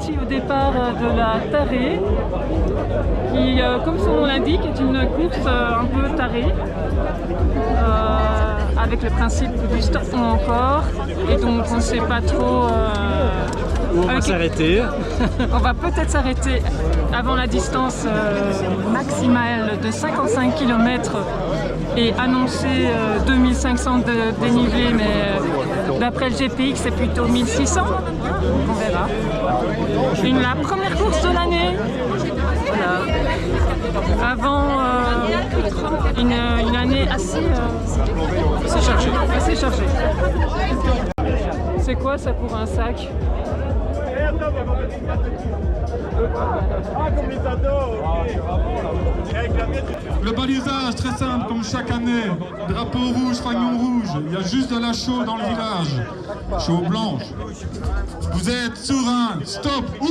franchi au départ de la Tarée, qui, comme son nom l'indique, est une course un peu tarée, avec le principe du stop ou encore, et donc on ne sait pas trop où on va s'arrêter. On va peut-être s'arrêter avant la distance maximale de 55 km et annoncer 2500 de dénivelé, mais d'après le GPX c'est plutôt 1600, on verra. La première course de l'année, voilà. Avant une année assez chargée. C'est quoi ça pour un sac? Le balisage, très simple, comme chaque année. Drapeau rouge, fanion rouge. Il y a juste de la chaux dans le village. Chaux blanche. Vous êtes serein. Stop. Où?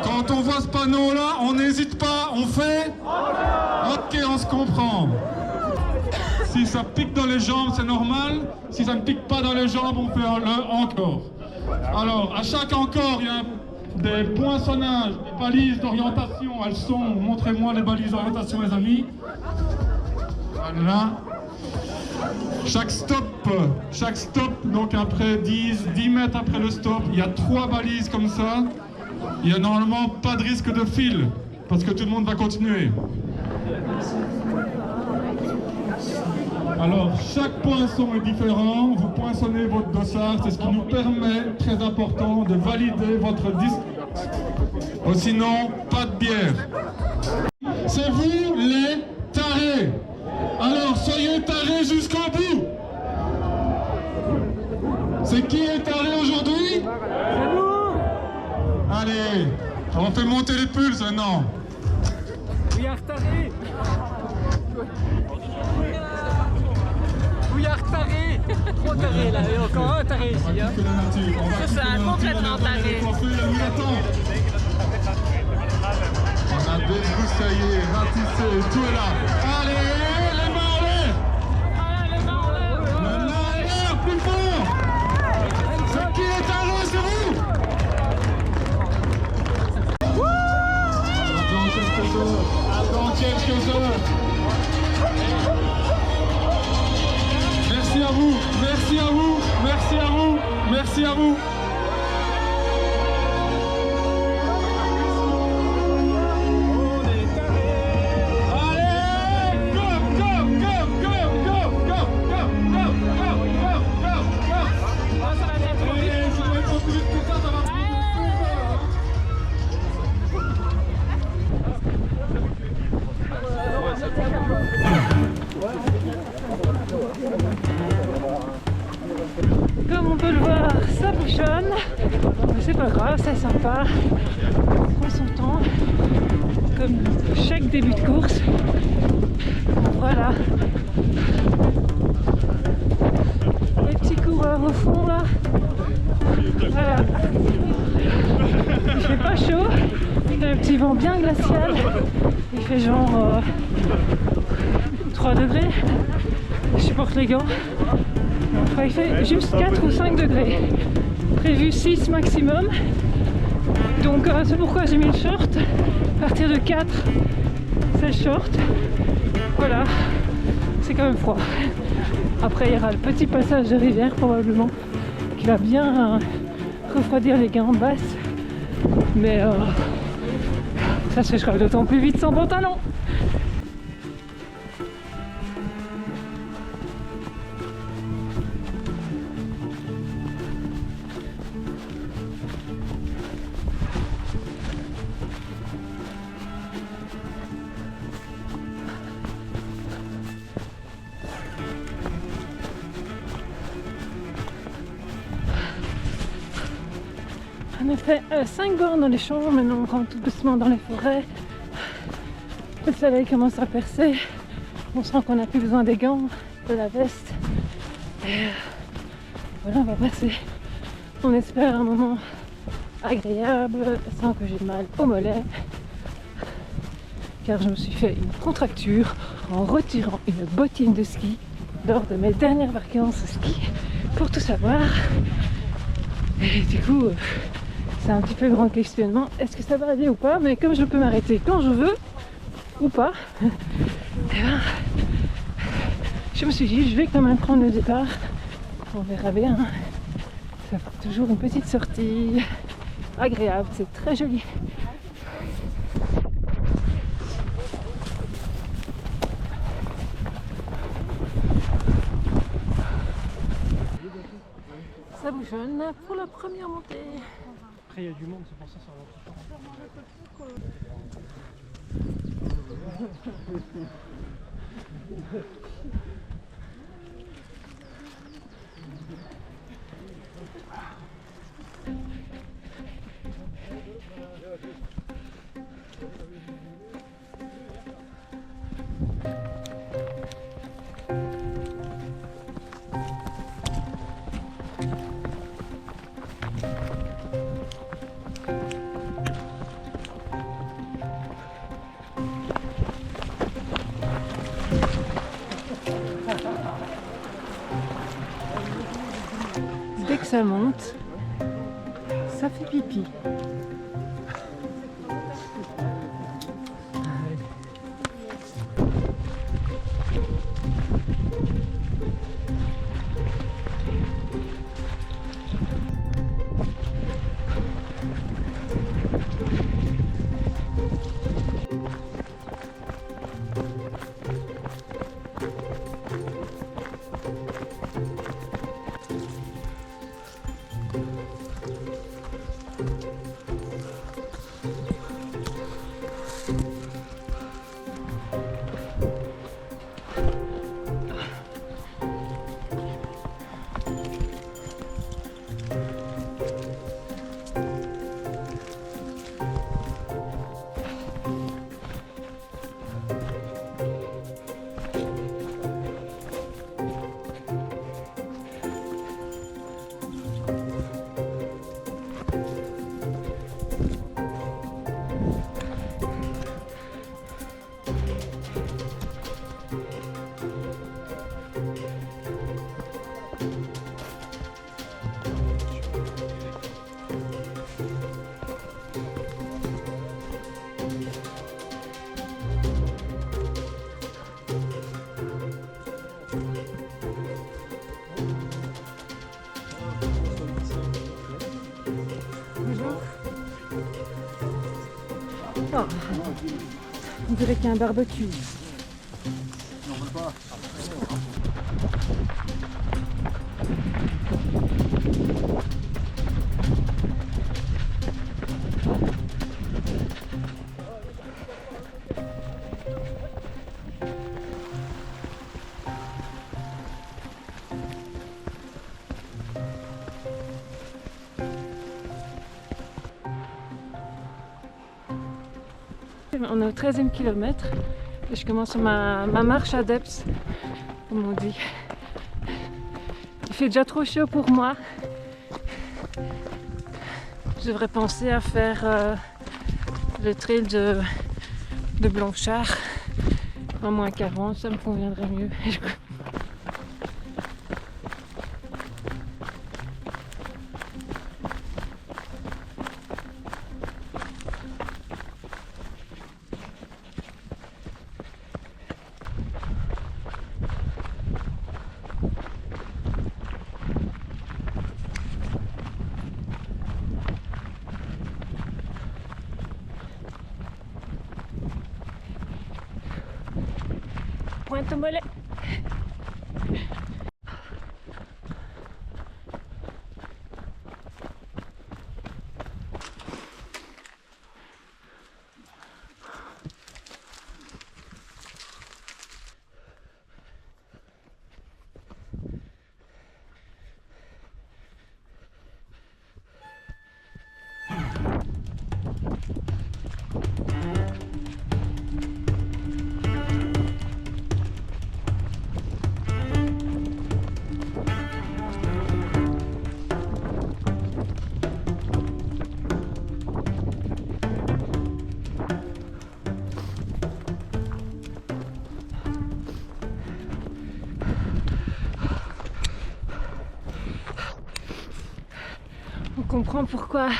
Quand on voit ce panneau-là, on n'hésite pas. On fait. Ok, on se comprend. Si ça pique dans les jambes, c'est normal. Si ça ne pique pas dans les jambes, on fait le encore. Alors, à chaque encore, il y a des poinçonnages, des balises d'orientation. Elles sont, montrez-moi les balises d'orientation, les amis. Voilà. Chaque stop, donc après 10 mètres après le stop, il y a 3 balises comme ça. Il n'y a normalement pas de risque de fil, parce que tout le monde va continuer. Alors, chaque poinçon est différent, vous poinçonnez votre dossard, c'est ce qui nous permet, très important, de valider votre distance. Oh, sinon, pas de bière. C'est vous les tarés. Alors, soyez tarés jusqu'au bout. C'est qui est taré aujourd'hui? C'est nous. Allez, on fait monter les pulses maintenant. We are tarés. We are tarés. Trop taré là, il y a encore un taré ici. Hein. C'est ça, complètement taré. On a débroussaillé, ratissé, tout est là. Allez, les mains en l'air. Allez, les mains en l'air. Les mains en l'air, plus fort. C'est qui est taré, c'est vous? Attends quelques heures. Attends quelques heures. Merci à vous, merci à vous, merci à vous, merci à vous. Comme on peut le voir, ça bouchonne, mais c'est pas grave, c'est sympa. On prend son temps, comme chaque début de course. Voilà. Les petits coureurs au fond là. Voilà. Il fait pas chaud, il y a un petit vent bien glacial. Il fait genre 3 degrés. Je supporte les gants. Enfin, il fait juste 4 ou 5 degrés. Prévu 6 maximum. Donc c'est pourquoi j'ai mis le short. À partir de 4, c'est le short. Voilà. C'est quand même froid. Après, il y aura le petit passage de rivière probablement qui va bien refroidir les gants basses. Mais ça se séchera d'autant plus vite sans pantalon. On a fait 5 bornes dans les champs, maintenant on rentre tout doucement dans les forêts. Le soleil commence à percer, on sent qu'on n'a plus besoin des gants, de la veste. Et voilà, on va passer, on espère, un moment agréable sans que j'ai mal au mollet. Car je me suis fait une contracture en retirant une bottine de ski lors de mes dernières vacances au ski, pour tout savoir. Et du coup, C'est un petit peu grand questionnement. Est-ce que ça va aller ou pas? Mais comme je peux m'arrêter quand je veux ou pas, eh ben, je me suis dit je vais quand même prendre le départ. On verra bien. Ça fera toujours une petite sortie agréable. C'est très joli. Ça bouchonne pour la première montée. Après il y a du monde, c'est pour ça que ça va tout Dès que ça monte, ça fait pipi. Oh, on dirait qu'il y a un barbecue. On est au 13e kilomètre et je commence ma marche adepte, comme on dit. Il fait déjà trop chaud pour moi. Je devrais penser à faire le trail de Blanchard en moins 40, ça me conviendrait mieux. Pointe au mollet. On comprend pourquoi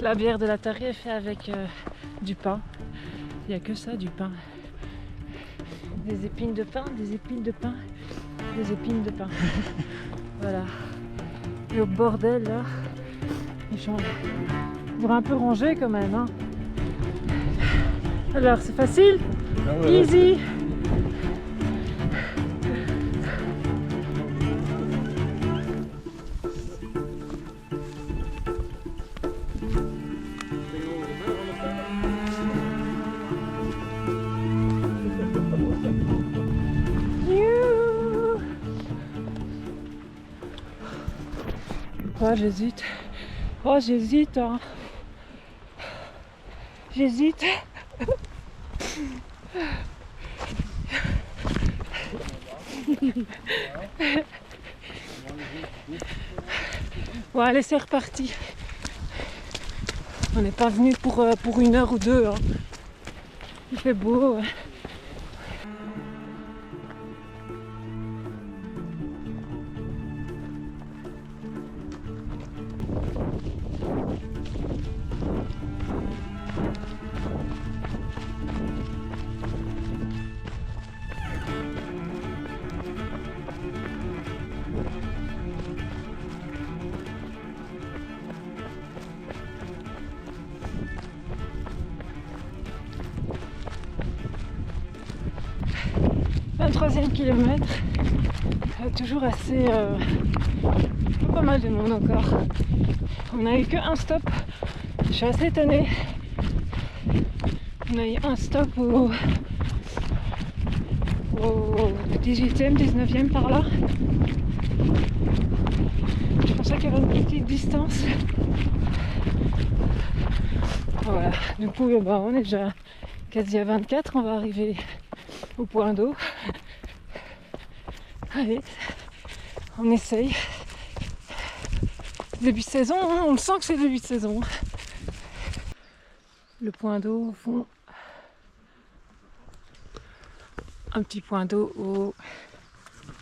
La bière de la Tarie est faite avec du pain. Il n'y a que ça, du pain. Des épines de pain, des épines de pain, des épines de pain. Voilà. Et au bordel là, ils changent. Il faudra un peu ranger quand même. Hein. Alors c'est facile, easy. Oh, j'hésite. Oh, j'hésite. Hein. J'hésite. Bon, allez, c'est reparti. On n'est pas venu pour 1 heure ou 2. Hein. Il fait beau. Ouais. Le 23e kilomètre, toujours assez pas mal de monde encore. On a eu qu'un stop, je suis assez étonnée. On a eu un stop au 18e, 19e par là. Je pensais qu'il y avait une petite distance. Voilà, du coup on est déjà quasi à 24, on va arriver au point d'eau. Allez, on essaye. Début de saison, hein, on le sent que c'est début de saison. Le point d'eau au fond. Un petit point d'eau au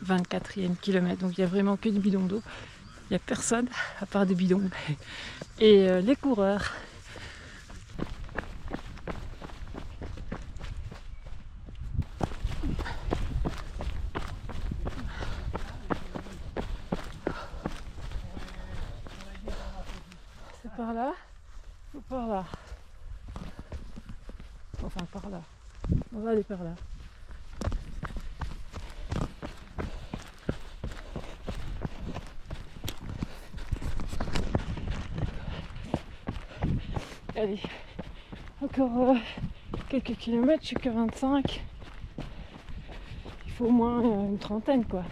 24e kilomètre. Donc il n'y a vraiment que des bidons d'eau. Il n'y a personne à part des bidons. Et les coureurs. Par là ou par là? Enfin par là. On va aller par là. Allez, encore quelques kilomètres, je suis que 25. Il faut au moins une trentaine quoi.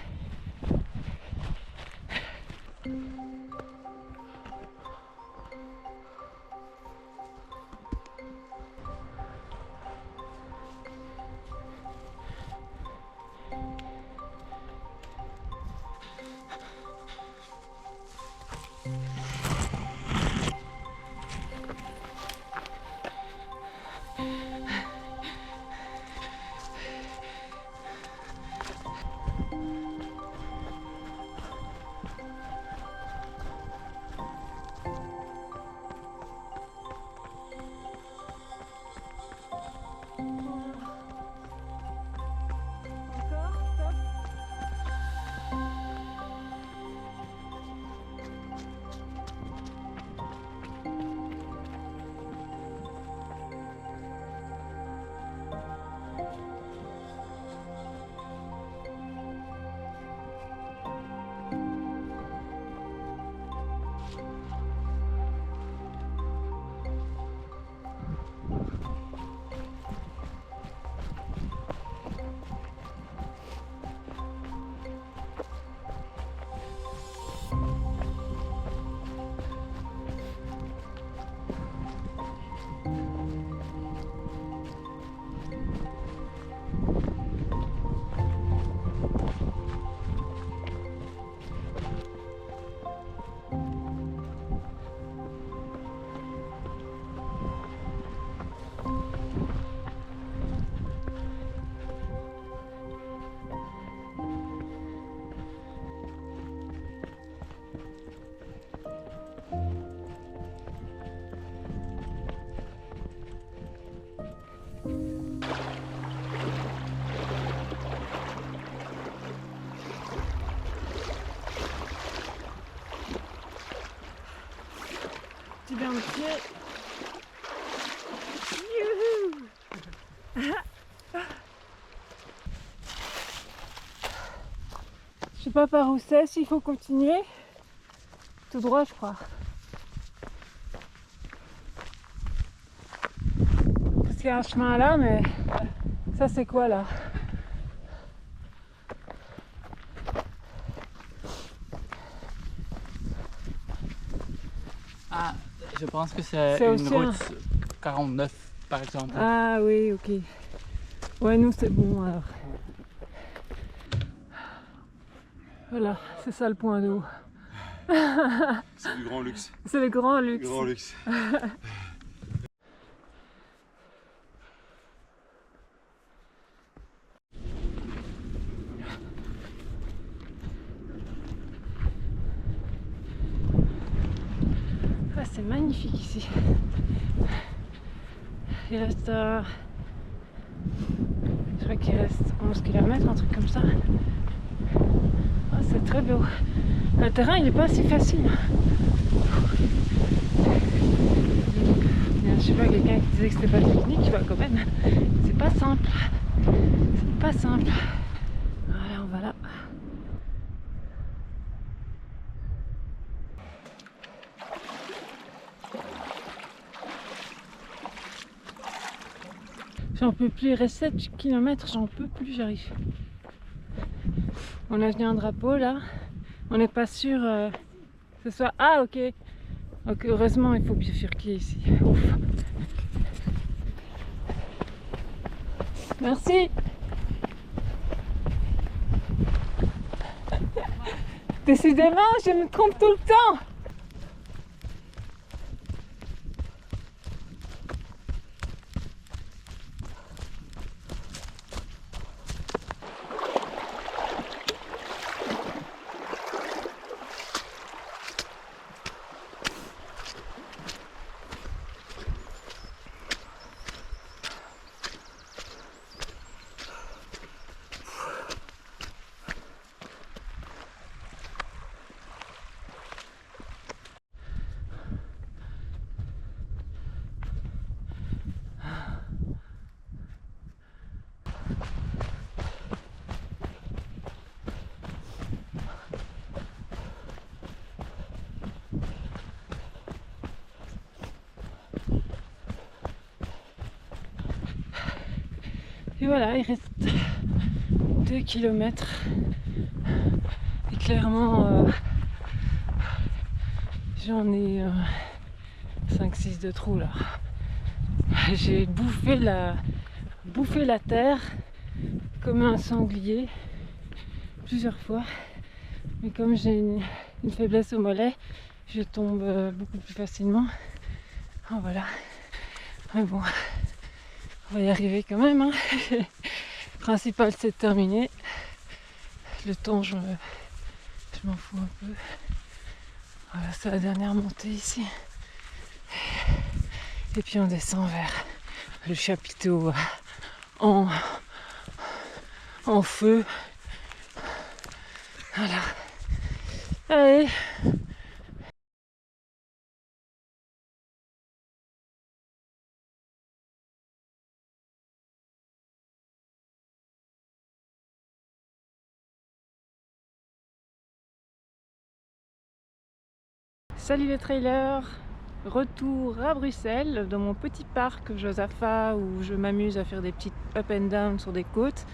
Je sais pas par où c'est, s'il faut continuer. Tout droit, je crois. Parce qu'il y a un chemin là, mais ça c'est quoi là? Ah, je pense que c'est C'est une aussi route 49 par exemple. Ah oui, ok. Ouais, nous c'est bon alors. Voilà, c'est ça le point d'eau. C'est du grand luxe. C'est le grand luxe. Grand luxe. Ah, c'est magnifique ici. Il reste, je crois qu'il reste 11 km, un truc comme ça. Ah, c'est très beau. Le terrain, il n'est pas si facile. Je sais pas, quelqu'un qui disait que c'était pas technique, bah quand même, c'est pas simple. C'est pas simple. Voilà, on va là. J'en peux plus, il reste 7 km, j'en peux plus, j'arrive. On a venu un drapeau là, on n'est pas sûr que ce soit... Ah ok, donc heureusement il faut bifurquer ici. Ouf. Merci. Décidément, je me trompe tout le temps. Et voilà, il reste 2 km. Et clairement, j'en ai 5-6 de trous là. J'ai bouffé la terre comme un sanglier plusieurs fois. Mais comme j'ai une faiblesse au mollet, je tombe beaucoup plus facilement. Oh, voilà. Mais bon. On va y arriver quand même, hein. Le principal c'est de terminer. Le temps je m'en fous un peu. Voilà, c'est la dernière montée ici. Et puis on descend vers le chapiteau en feu. Voilà. Allez. Salut les trailers, retour à Bruxelles dans mon petit parc Josaphat où je m'amuse à faire des petites up and down sur des côtes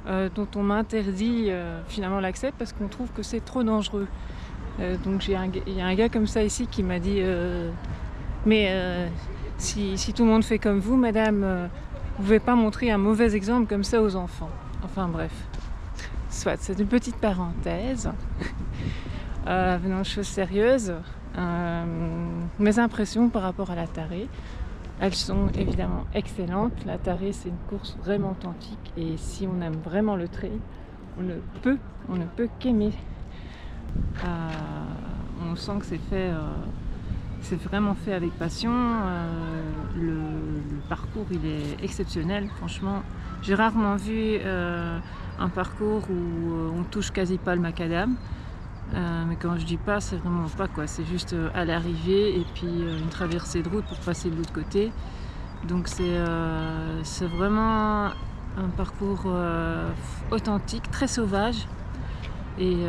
dont on m'interdit finalement l'accès parce qu'on trouve que c'est trop dangereux. Donc il y a un gars comme ça ici qui m'a dit si tout le monde fait comme vous madame, vous pouvez pas montrer un mauvais exemple comme ça aux enfants. Enfin bref, soit c'est une petite parenthèse. Venons aux choses sérieuses, mes impressions par rapport à la Tarée, elles sont évidemment excellentes. La Tarée c'est une course vraiment authentique et si on aime vraiment le trail, on ne peut qu'aimer. On sent que c'est vraiment fait avec passion. Le parcours il est exceptionnel, franchement. J'ai rarement vu un parcours où on touche quasi pas le macadam. Mais quand je dis pas, c'est vraiment pas quoi, c'est juste à l'arrivée et puis une traversée de route pour passer de l'autre côté. Donc c'est vraiment un parcours authentique, très sauvage. Et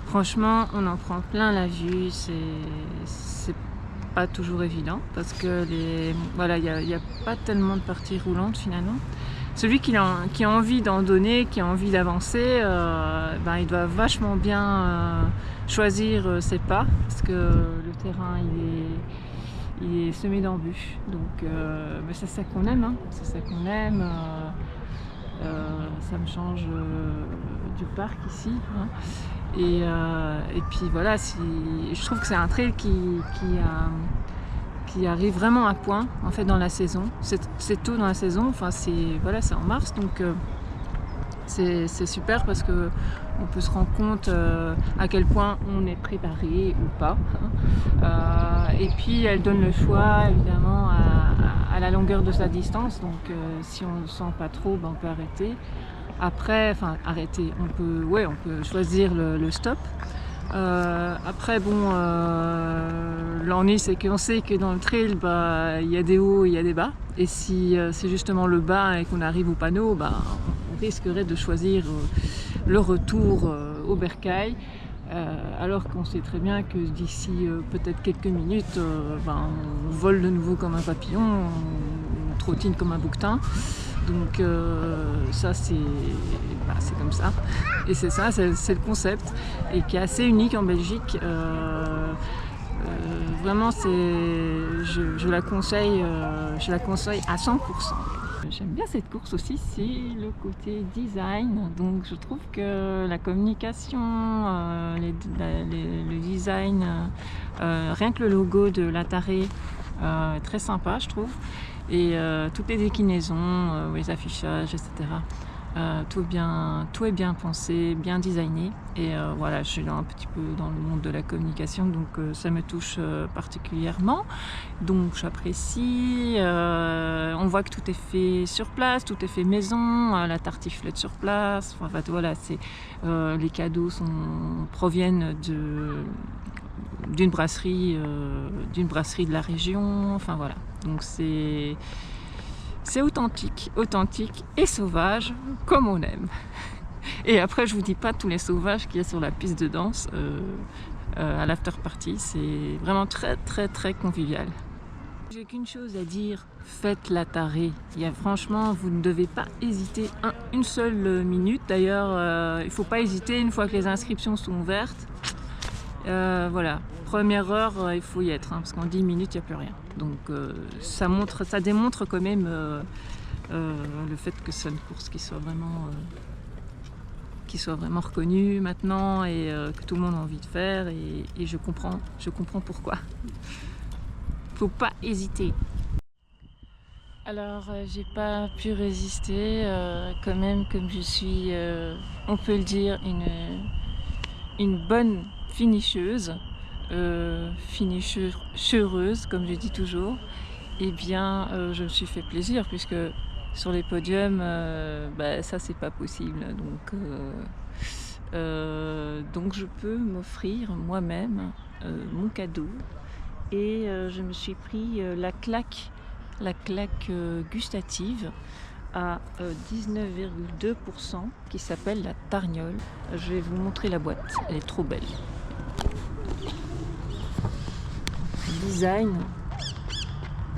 franchement, on en prend plein la vue. C'est pas toujours évident parce que voilà, il n'y a pas tellement de parties roulantes finalement. Celui qui a envie d'en donner, qui a envie d'avancer, il doit vachement bien choisir ses pas parce que le terrain il est semé d'embûches. Donc c'est ça qu'on aime, hein. C'est ça qu'on aime. Ça me change du parc ici, hein. Et puis voilà, je trouve que c'est un trail qui arrive vraiment à point en fait dans la saison. C'est tôt dans la saison, enfin c'est en mars, donc c'est super parce que on peut se rendre compte à quel point on est préparé ou pas, hein. Et puis elle donne le choix évidemment à la longueur de sa distance, donc si on ne le sent pas trop, on peut arrêter. Après, arrêter, on peut choisir le stop. Après l'ennui c'est qu'on sait que dans le trail il y a des hauts, il y a des bas, et si c'est justement le bas et qu'on arrive au panneau, on risquerait de choisir le retour au bercail, alors qu'on sait très bien que d'ici peut-être quelques minutes on vole de nouveau comme un papillon, on trottine comme un bouquetin. Donc ça c'est comme ça, et c'est ça, c'est le concept, et qui est assez unique en Belgique. Vraiment je la conseille à 100%. J'aime bien cette course aussi, c'est le côté design. Donc je trouve que la communication, le design, rien que le logo de l'Attaré est très sympa, je trouve. Et toutes les déclinaisons, les affichages, etc. Tout est bien pensé, bien designé. Et voilà, je suis un petit peu dans le monde de la communication, donc ça me touche particulièrement. Donc j'apprécie. On voit que tout est fait sur place, tout est fait maison, la tartiflette sur place. Enfin voilà, les cadeaux proviennent d'une brasserie de la région. Enfin voilà. Donc c'est authentique et sauvage comme on aime. Et après je vous dis pas tous les sauvages qu'il y a sur la piste de danse à l'after party, c'est vraiment très très très convivial. J'ai qu'une chose à dire, faites l'Attaré. Franchement, vous ne devez pas hésiter une seule minute. D'ailleurs, il faut pas hésiter une fois que les inscriptions sont ouvertes. Voilà, première heure, il faut y être, hein, parce qu'en 10 minutes, il n'y a plus rien. Donc ça démontre quand même le fait que c'est une course qui soit vraiment reconnue maintenant, et que tout le monde a envie de faire, et je comprends pourquoi. Faut pas hésiter. Alors j'ai pas pu résister quand même, comme je suis, on peut le dire, une bonne finisheuse, finisheuse comme je dis toujours. Eh bien je me suis fait plaisir, puisque sur les podiums ça c'est pas possible, donc je peux m'offrir moi-même mon cadeau, et je me suis pris la claque gustative à 19,2% qui s'appelle la Targnole. Je vais vous montrer la boîte, elle est trop belle. Design,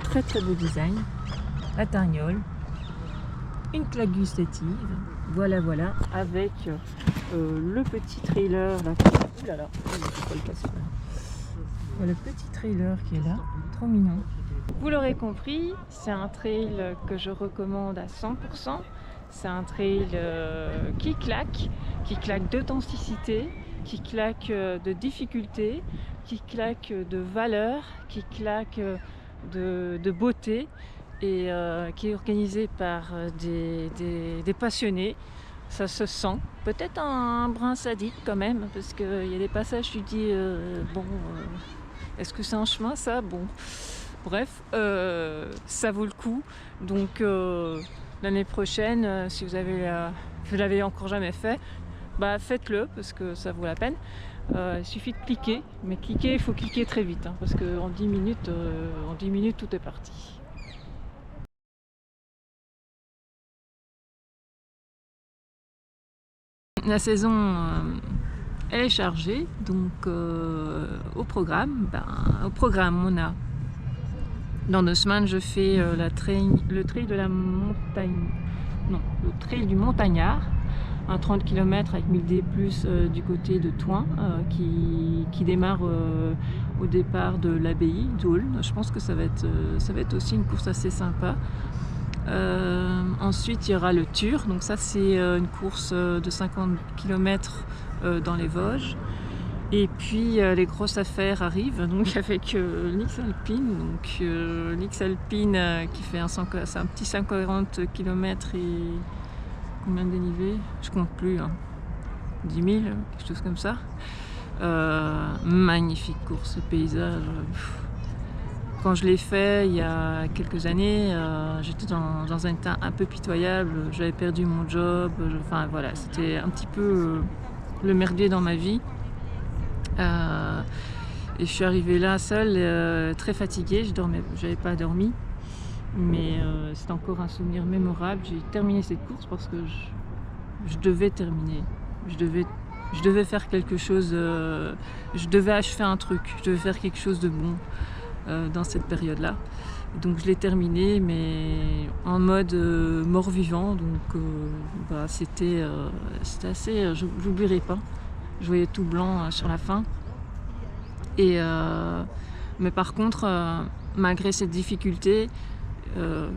très très beau design, la Targnole, une claque gustative, voilà, avec le petit trailer là. Ouh là là, le petit trailer qui est là, trop mignon. Vous l'aurez compris, c'est un trail que je recommande à 100%. C'est un trail qui claque d'authenticité, qui claque de difficulté, qui claque de valeur, qui claque de beauté, et qui est organisé par des passionnés. Ça se sent, peut-être un brin sadique quand même, parce qu'il y a des passages, tu dis est-ce que c'est un chemin ça? Bon, bref, ça vaut le coup. Donc l'année prochaine, si vous l'avez encore jamais fait, faites-le, parce que ça vaut la peine. Il suffit de cliquer, mais cliquer, il faut cliquer très vite, hein, parce qu'en 10 minutes, tout est parti. La saison, elle est chargée, donc au programme, on a, dans 2 semaines, je fais le trail de la montagne, non, le trail du Montagnard, un 30 km avec 1000 D+, du côté de Thoin, qui démarre au départ de l'abbaye d'Aulne. Je pense que ça va être aussi une course assez sympa. Ensuite il y aura le Tur, donc ça c'est une course de 50 km dans les Vosges. Et puis les grosses affaires arrivent, donc avec l'X Alpine, l'X Alpine qui fait un petit 140 km et combien de dénivelé? Je compte plus, hein. 10 000, quelque chose comme ça. Magnifique course, ce paysage. Quand je l'ai fait il y a quelques années, j'étais dans un état un peu pitoyable, j'avais perdu mon job, enfin voilà, c'était un petit peu le merdier dans ma vie. Et je suis arrivée là seule, très fatiguée, j'avais pas dormi, mais c'est encore un souvenir mémorable. J'ai terminé cette course parce que je devais terminer, je devais faire quelque chose, je devais achever un truc, je devais faire quelque chose de bon dans cette période-là. Donc je l'ai terminé, mais en mode mort-vivant, donc c'était assez, j'oublierai pas. Je voyais tout blanc sur la fin. Mais par contre, malgré cette difficulté,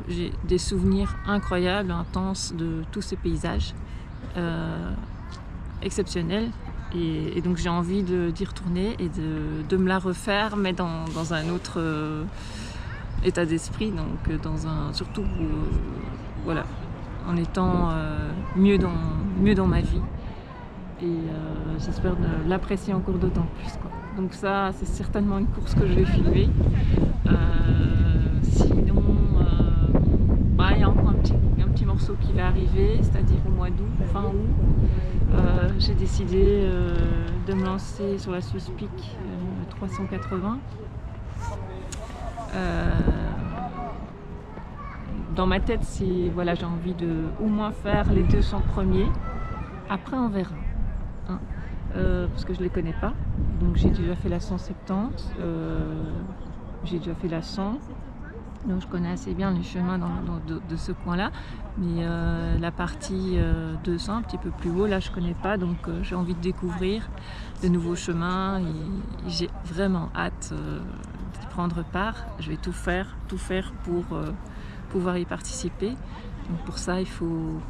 j'ai des souvenirs incroyables, intenses de tous ces paysages exceptionnels. Et donc j'ai envie d'y retourner et de me la refaire, mais dans un autre état d'esprit, donc surtout voilà, en étant mieux dans ma vie. Et j'espère l'apprécier encore d'autant plus, quoi. Donc ça, c'est certainement une course que je vais filmer. Sinon, il y a encore un petit morceau qui va arriver, c'est-à-dire au mois d'août, fin août. J'ai décidé de me lancer sur la Swiss Peak 380. Dans ma tête, voilà, j'ai envie de au moins faire les 200 premiers. Après, on verra. Hein. Parce que je ne les connais pas. Donc j'ai déjà fait la 170, j'ai déjà fait la 100. Donc je connais assez bien les chemins de ce coin-là. Mais la partie 200, un petit peu plus haut, là je ne connais pas. Donc j'ai envie de découvrir de nouveaux chemins. Et j'ai vraiment hâte d'y prendre part. Je vais tout faire pour pouvoir y participer. Donc pour ça, il faut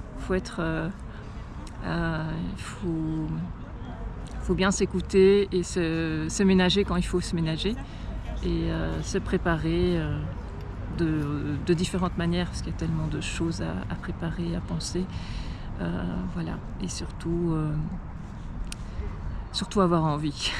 bien s'écouter et se ménager quand il faut se ménager et se préparer de différentes manières parce qu'il y a tellement de choses à préparer, à penser. Voilà. Et surtout avoir envie.